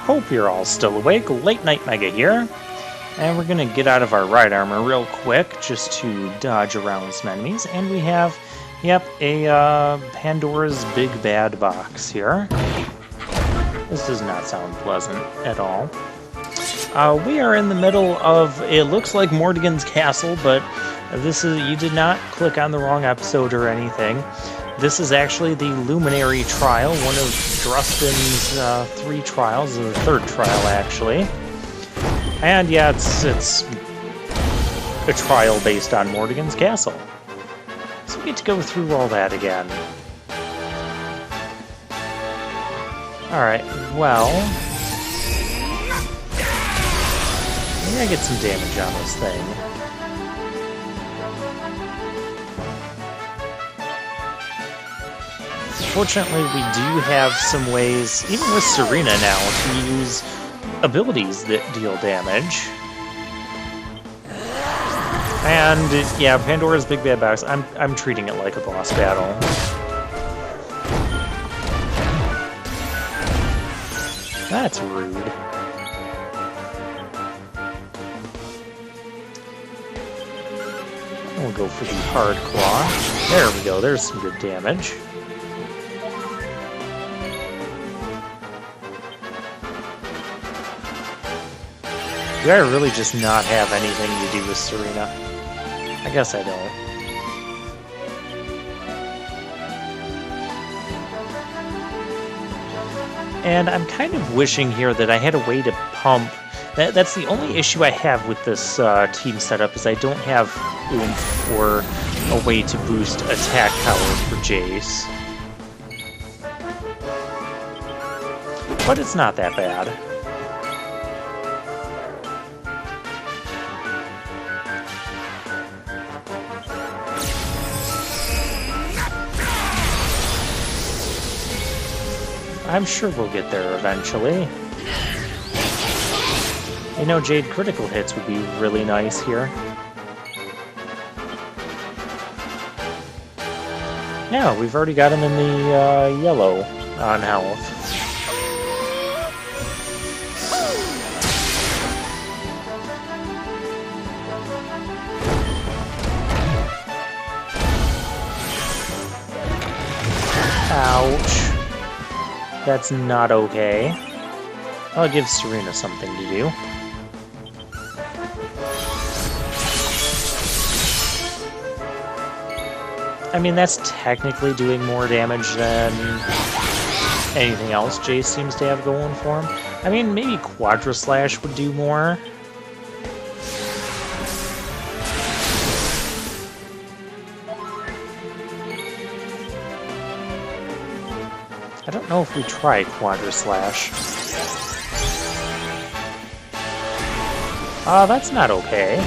Hope you're all still awake. Late Night Mega here. And we're going to get out of our ride armor real quick just to dodge around some enemies. And we have, yep, a Pandora's Big Bad Box here. This does not sound pleasant at all. We are in the middle of, it looks like Mordigan's Castle, but this is, you did not click on the wrong episode or anything. This is actually the Luminary Trial, one of Drustin's 3 trials, the 3rd trial actually. And yeah, it's a trial based on Mordigan's Castle. So we get to go through all that again. Alright, well, maybe I get some damage on this thing. Fortunately, we do have some ways, even with Serena now, to use abilities that deal damage. And yeah, Pandora's Big Bad Box, I'm treating it like a boss battle. That's rude. We'll go for the Hard Claw. There we go, there's some good damage. Do I really just not have anything to do with Serena? I guess I don't. And I'm kind of wishing here that I had a way to pump. That's the only issue I have with this team setup, is I don't have oomph or a way to boost attack power for Jace. But it's not that bad. I'm sure we'll get there eventually. You know, Jade critical hits would be really nice here. Yeah, we've already got him in the yellow on health. Ouch. That's not okay. I'll give Serena something to do. I mean, that's technically doing more damage than anything else Jace seems to have going for him. I mean, maybe Quadra Slash would do more. I don't know if we try Quadra Slash. That's not okay.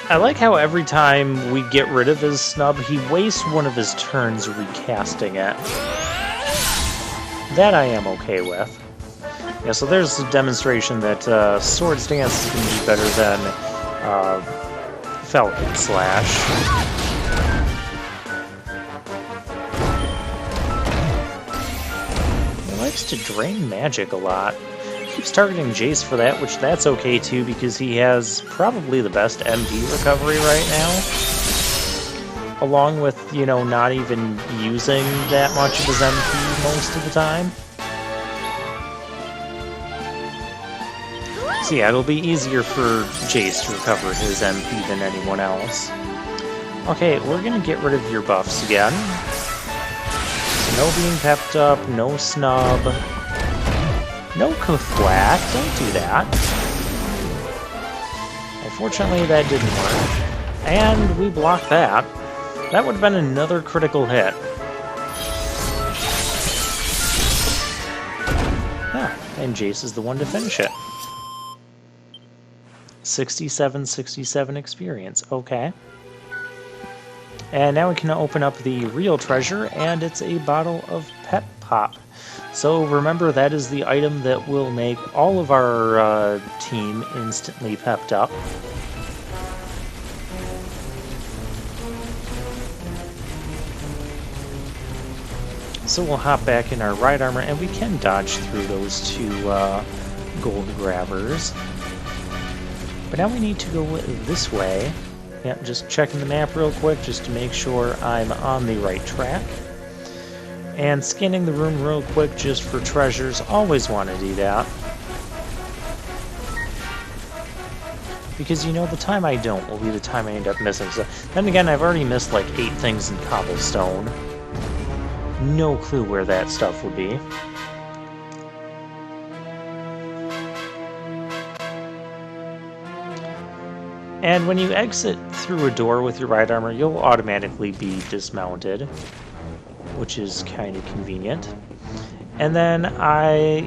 I like how every time we get rid of his snub, he wastes one of his turns recasting it. That I am okay with. Yeah, so there's a demonstration that Swords Dance is going to be better than Falcon Slash. He likes to drain magic a lot. He keeps targeting Jace for that, which that's okay too, because he has probably the best MP recovery right now. Along with, you know, not even using that much of his MP most of the time. So yeah, it'll be easier for Jace to recover his MP than anyone else. Okay, we're gonna get rid of your buffs again. So no being pepped up, no snub, no Kathwack, don't do that. Unfortunately, that didn't work. And we blocked that. That would have been another critical hit. Ah, and Jace is the one to finish it. 67 experience, okay. And now we can open up the real treasure, and it's a bottle of Pep Pop. So remember, that is the item that will make all of our team instantly pepped up. So we'll hop back in our ride armor, and we can dodge through those two gold grabbers. But now we need to go this way. Yeah, just checking the map real quick just to make sure I'm on the right track. And scanning the room real quick just for treasures. Always want to do that. Because, you know, the time I don't will be the time I end up missing. So then again, I've already missed like 8 things in cobblestone. No clue where that stuff would be. And when you exit through a door with your ride armor, you'll automatically be dismounted, which is kind of convenient. And then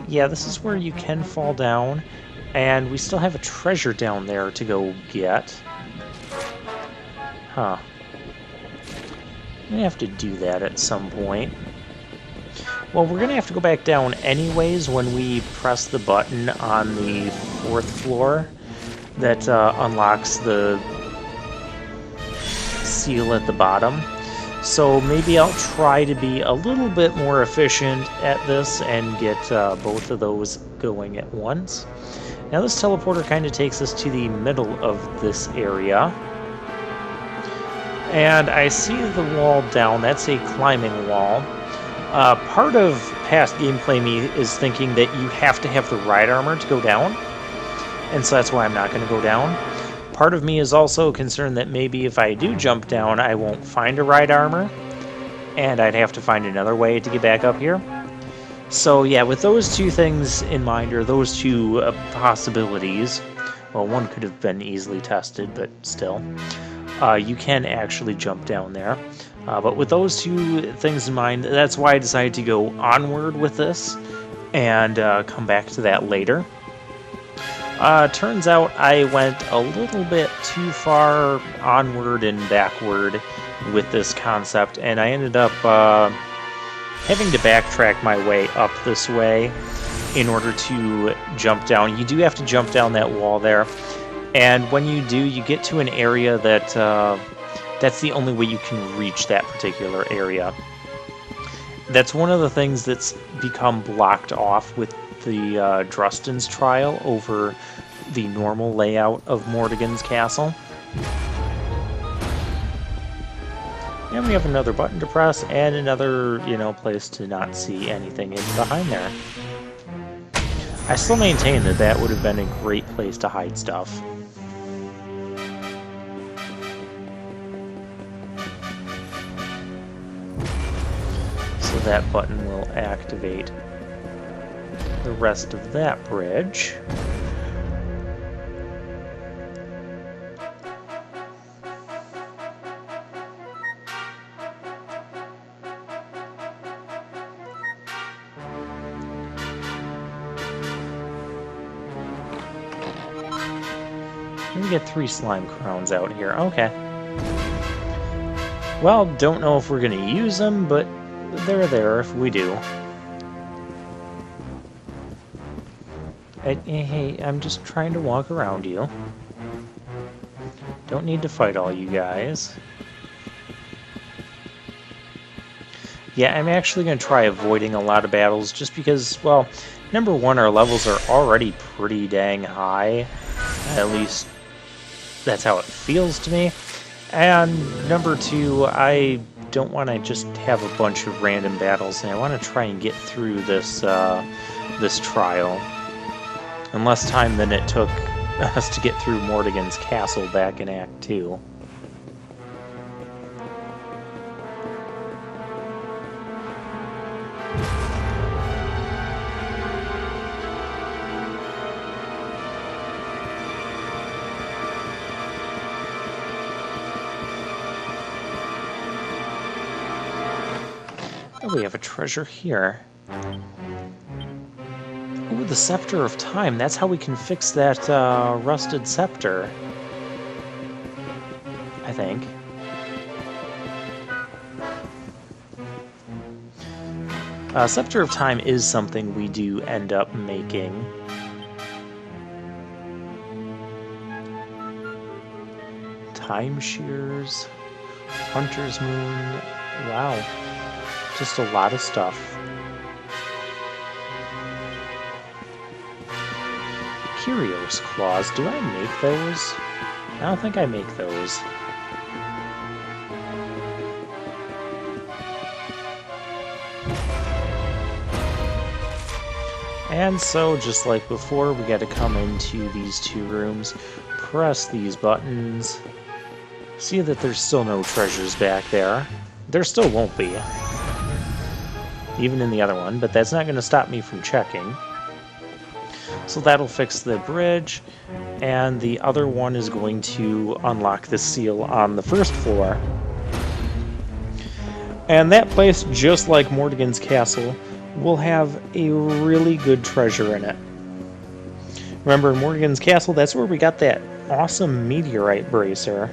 yeah, this is where you can fall down, and we still have a treasure down there to go get. Huh. I'm gonna have to do that at some point. Well, we're gonna have to go back down anyways when we press the button on the 4th floor that unlocks the seal at the bottom. So maybe I'll try to be a little bit more efficient at this and get both of those going at once. Now this teleporter kind of takes us to the middle of this area. And I see the wall down. That's a climbing wall. Part of past gameplay me is thinking that you have to have the ride armor to go down. And so that's why I'm not going to go down. Part of me is also concerned that maybe if I do jump down, I won't find a ride armor. And I'd have to find another way to get back up here. So yeah, with those two things in mind, or those two possibilities, well, one could have been easily tested, but still, you can actually jump down there. But with those two things in mind, that's why I decided to go onward with this, and come back to that later. Turns out I went a little bit too far onward and backward with this concept, and I ended up having to backtrack my way up this way in order to jump down. You do have to jump down that wall there, and when you do, you get to an area that that's the only way you can reach that particular area. That's one of the things that's become blocked off with the Drustin's trial over the normal layout of Mordegon's castle. And we have another button to press and another, you know, place to not see anything hidden behind there. I still maintain that that would have been a great place to hide stuff. So that button will activate the rest of that bridge. We get 3 slime crowns out here. Okay. Well, don't know if we're going to use them, but they're there if we do. Hey, I'm just trying to walk around you. Don't need to fight all you guys. Yeah, I'm actually going to try avoiding a lot of battles just because, well, number one, our levels are already pretty dang high. At least that's how it feels to me. And number two, I don't want to just have a bunch of random battles, and I want to try and get through this this trial in less time than it took us to get through Mordegon's castle back in Act 2. Oh, we have a treasure here. Ooh, the Scepter of Time. That's how we can fix that rusted scepter. I think. Scepter of Time is something we do end up making. Time Shears, Hunter's Moon. Wow. Just a lot of stuff. Curios claws. Do I make those? I don't think I make those. And so, just like before, we got to come into these two rooms, press these buttons, see that there's still no treasures back there. There still won't be, even in the other one, but that's not going to stop me from checking. So that'll fix the bridge, and the other one is going to unlock the seal on the first floor. And that place, just like Mordegon's castle, will have a really good treasure in it. Remember, in Mordegon's castle, that's where we got that awesome meteorite bracer.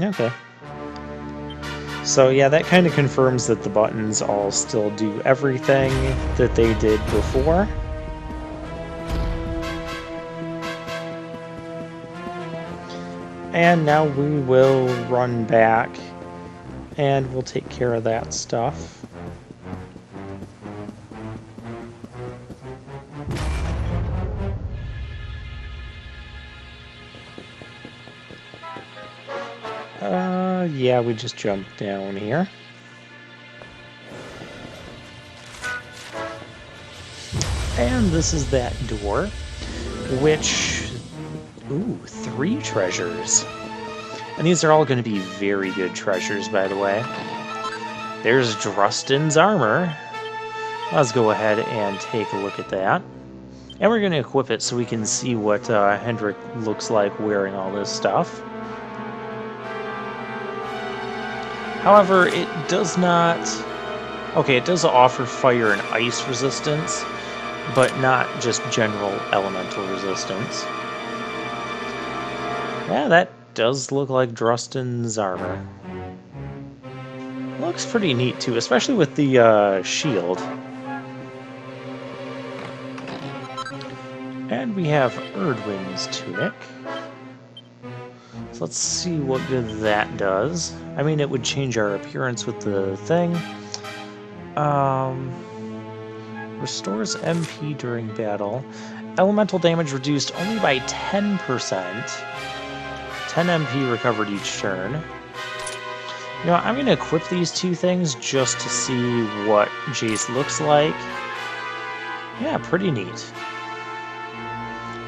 Okay. So yeah, that kind of confirms that the buttons all still do everything that they did before. And now we will run back and we'll take care of that stuff. Yeah, we just jumped down here. And this is that door, which... Ooh, 3 treasures. And these are all going to be very good treasures, by the way. There's Drustin's armor. Let's go ahead and take a look at that. And we're going to equip it so we can see what Hendrik looks like wearing all this stuff. However, it does not... Okay, it does offer fire and ice resistance, but not just general elemental resistance. Yeah, that does look like Drustin's armor. Looks pretty neat, too, especially with the shield. And we have Erdwin's tunic. So let's see what good that does. I mean, it would change our appearance with the thing. Restores MP during battle. Elemental damage reduced only by 10%. 10 MP recovered each turn. You know, I'm going to equip these two things just to see what Jace looks like. Yeah, pretty neat.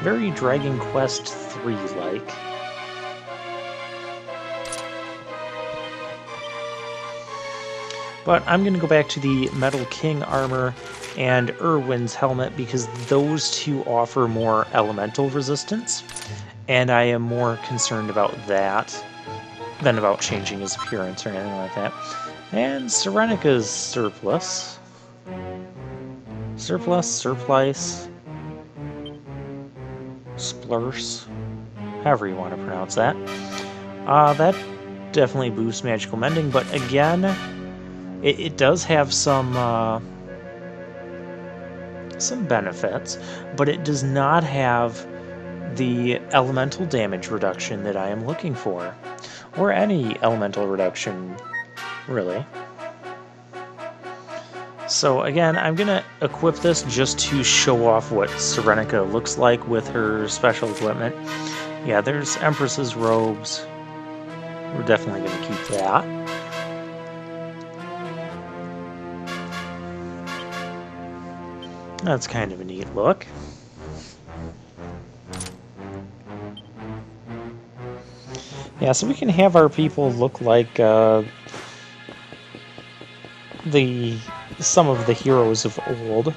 Very Dragon Quest 3-like. But I'm going to go back to the Metal King armor and Irwin's helmet because those two offer more elemental resistance. And I am more concerned about that than about changing his appearance or anything like that. And Serenica's surplus. Surplice. Splurse. However you want to pronounce that. That definitely boosts magical mending, but again, it does have some benefits, but it does not have the elemental damage reduction that I am looking for, or any elemental reduction, really. So again, I'm going to equip this just to show off what Serenica looks like with her special equipment. Yeah, there's Empress's robes. We're definitely going to keep that. That's kind of a neat look. Yeah, so we can have our people look like some of the heroes of old.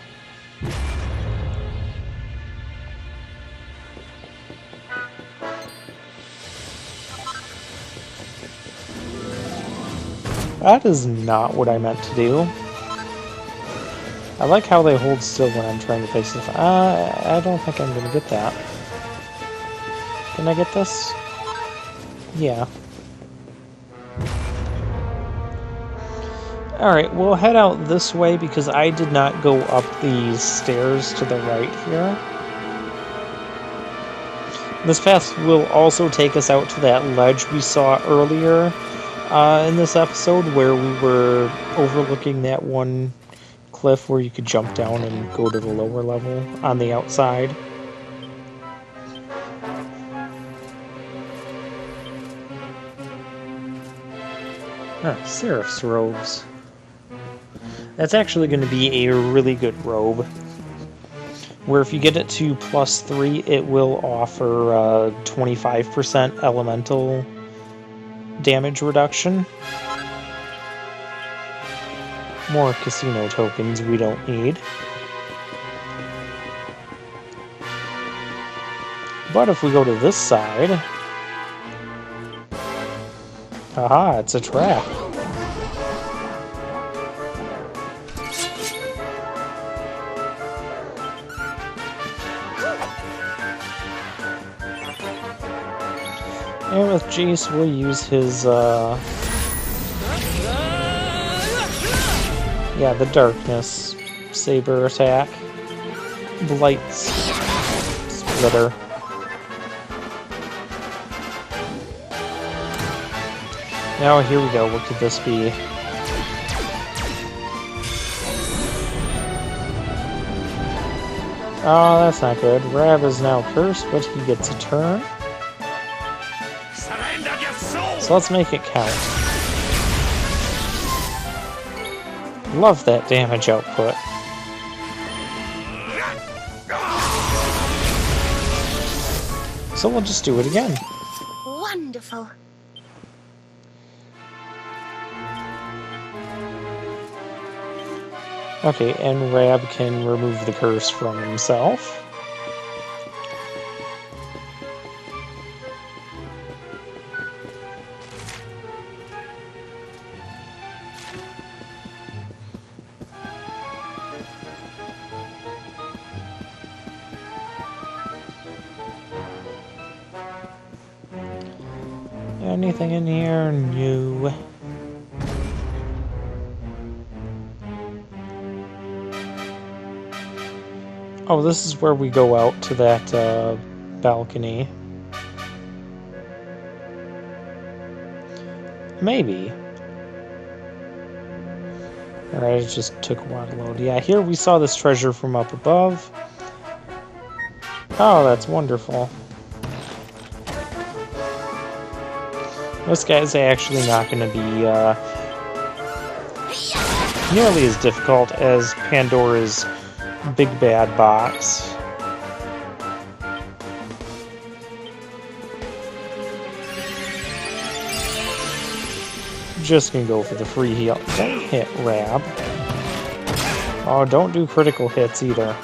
That is not what I meant to do. I like how they hold still when I'm trying to fix stuff. I don't think I'm gonna get that. Can I get this? Yeah. Alright, we'll head out this way because I did not go up the stairs to the right here. This path will also take us out to that ledge we saw earlier in this episode where we were overlooking that one cliff where you could jump down and go to the lower level on the outside. Seraph's robes. That's actually going to be a really good robe. Where if you get it to +3, it will offer 25% elemental damage reduction. More casino tokens we don't need. But if we go to this side... Aha, it's a trap. And with Jace, we'll use his, yeah, the Darkness Saber attack. Blight Splitter. Now, here we go. What could this be? Oh, that's not good. Rab is now cursed, but he gets a turn. So let's make it count. Love that damage output. So we'll just do it again. Wonderful. Okay, and Rab can remove the curse from himself. Anything in here? No. Oh, this is where we go out to that balcony. Maybe. Alright, it just took a while to load. Yeah, here we saw this treasure from up above. Oh, that's wonderful. This guy's actually not going to be nearly as difficult as Pandora's big bad box. Just gonna go for the free heal. Don't hit Rab. Oh, don't do critical hits either.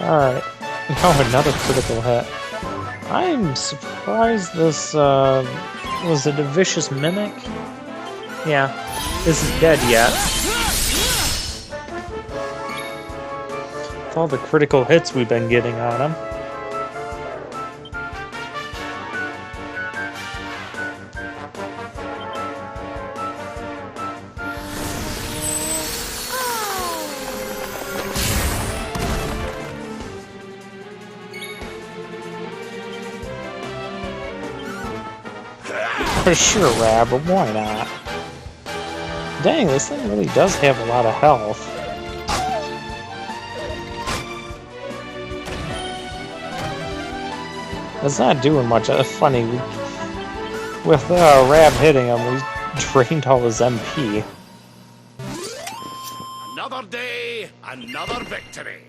Alright, now another critical hit. I'm surprised this, was it a vicious mimic? Yeah, isn't dead yet. With all the critical hits we've been getting on him. For sure, Rab, but why not? Dang, this thing really does have a lot of health. It's not doing much. Funny, with Rab hitting him, we drained all his MP. Another day, another victory.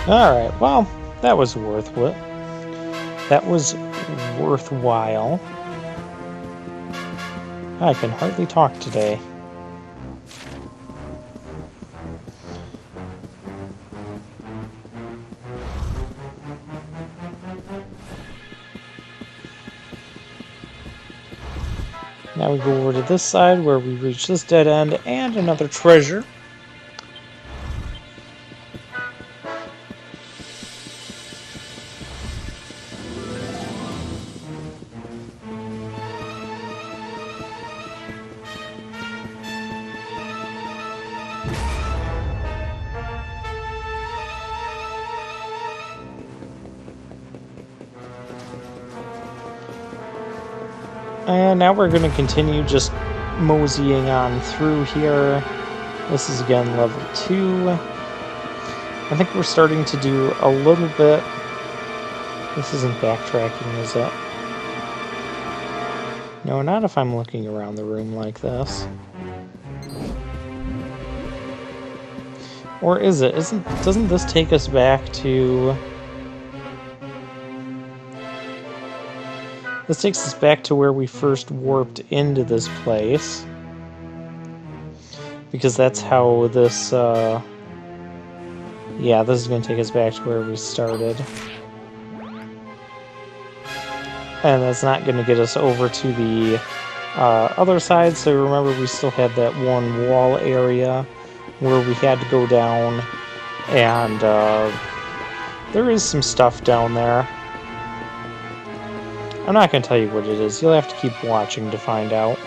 Alright, well, that was worth it. That was worthwhile. I can hardly talk today. Now we go over to this side where we reach this dead end and another treasure. And now we're going to continue just moseying on through here. This is again level 2. I think we're starting to do a little bit. This isn't backtracking, is it? No, not if I'm looking around the room like this. Or is it? Doesn't this take us back to... This takes us back to where we first warped into this place. Because that's how this, yeah, this is going to take us back to where we started. And that's not going to get us over to the other side, so remember we still had that one wall area where we had to go down, and there is some stuff down there. I'm not going to tell you what it is. You'll have to keep watching to find out.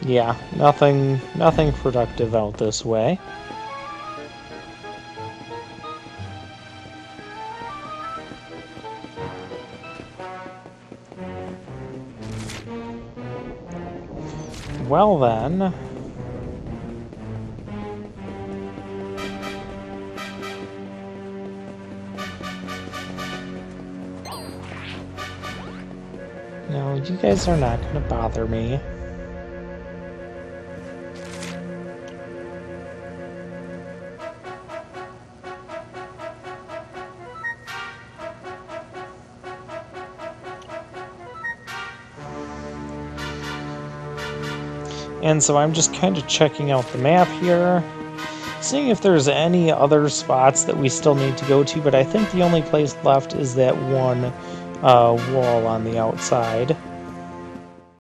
Yeah, nothing productive out this way. Well then... No, you guys are not going to bother me. And so I'm just kind of checking out the map here, seeing if there's any other spots that we still need to go to, but I think the only place left is that one wall on the outside.